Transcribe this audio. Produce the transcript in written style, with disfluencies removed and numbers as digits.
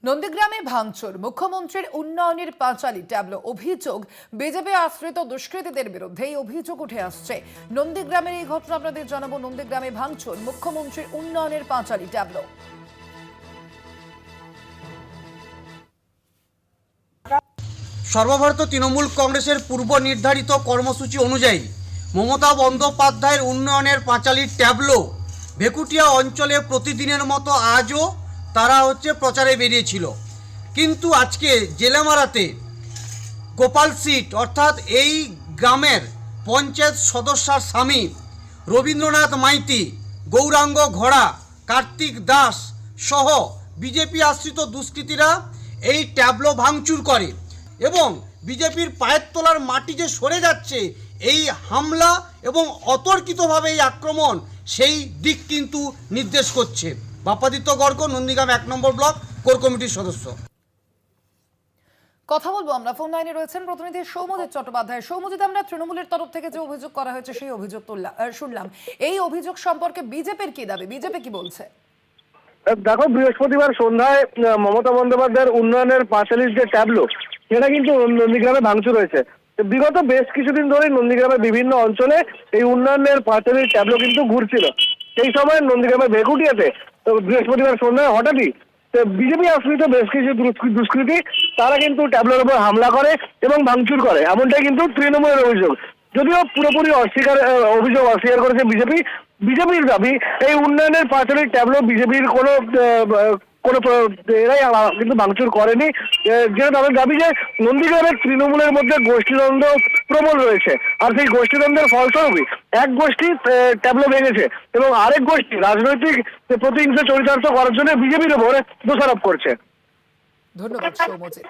নন্দীগ্রামে ভাঙচুর, মুখ্যমন্ত্রীর উন্নয়নের পাঁচালী ট্যাবলো। অভিযোগ বিজেপি আশ্রিত দুষ্কৃতীদের বিরুদ্ধে। এই অভিযোগ উঠে আসছে। নন্দীগ্রামের এই ঘটনা আপনাদের জানাবো। নন্দীগ্রামে ভাঙচুর, মুখ্যমন্ত্রীর উন্নয়নের পাঁচালী ট্যাবলো। সর্বভারতীয় তৃণমূল কংগ্রেসের পূর্ব নির্ধারিত কর্মসূচি অনুযায়ী মমতা বন্দ্যোপাধ্যায়ের উন্নয়নের পাঁচালীর ট্যাবলো ভেকুটিয়া অঞ্চলে প্রতিদিনের মতো আজও তারা প্রচারে বেরিয়েছিল। কিন্তু আজকে জেলেমারাতে গোপাল সিট অর্থাৎ এই গ্রামের পঞ্চায়েত সদস্যার স্বামী রবীন্দ্রনাথ মাইতি, গৌরাঙ্গ ঘোড়া, কার্তিক দাস সহ বিজেপি আশ্রিত দুষ্কৃতীরা এই ট্যাবলো ভাঙচুর করে এবং বিজেপির পায়ের তলার মাটি যে সরে যাচ্ছে, এই হামলা এবং অতর্কিতভাবে এই আক্রমণ সেই দিক কিন্তু নির্দেশ করছে। বাপ্পাদিত্য গর্গ, নন্দীগ্রাম ১ নম্বর ব্লক কোর কমিটির সদস্য। কথা বলবো আমরা, ফোন লাইনে রয়েছেন প্রতিনিধি সৌম্যজিৎ চট্টোপাধ্যায়। সৌম্যজিৎ, আমরা তৃণমূলের তরফ থেকে যে অভিযোগ করা হয়েছে সেই অভিযোগ শুনলাম। এই অভিযোগ সম্পর্কে বিজেপির কি দাবি, বিজেপি কি বলছে? দেখো, বৃহস্পতিবার সন্ধ্যায় মমতা বন্দ্যোপাধ্যায়ের উন্নয়নের পাঁচালীর যে ট্যাবলো, সেটা কিন্তু নন্দীগ্রামে ভাঙচুর হয়েছে। বিগত বেশ কিছুদিন ধরে নন্দীগ্রামের বিভিন্ন অঞ্চলে এই উন্নয়নের পাঁচালীর ট্যাবলো কিন্তু ঘুরছিল। সেই সময় নন্দীগ্রামের ভেকুটিয়াতে বৃহস্পতিবার সন্ধ্যায় হঠাৎই বিজেপি আশ্রিত বেশ কিছু দুষ্কৃতী তারা কিন্তু ট্যাবলোর উপর হামলা করে এবং ভাঙচুর করে, এমনটাই কিন্তু তৃণমূলের অভিযোগ। যদিও পুরোপুরি অভিযোগ অস্বীকার করেছে বিজেপি। বিজেপির দাবি, এই উন্নয়নের পাঁচালীর ট্যাবলো বিজেপির কোনো এরাই কিন্তু ভাঙচুর করেনি। যেটা তাদের দাবি যে নন্দীগ্রামের তৃণমূলের মধ্যে গোষ্ঠীদ্বন্দ্ব প্রবল রয়েছে, আর সেই গোষ্ঠীদ্বন্দ্বের ফলস্বরূপই এক গোষ্ঠী ট্যাবলো ভেঙেছে এবং আরেক গোষ্ঠী রাজনৈতিক প্রতিহিংসা চরিতার্থ করার জন্য বিজেপির উপরে দোষারোপ করছে। ধন্যবাদ সৌম্যজিৎ।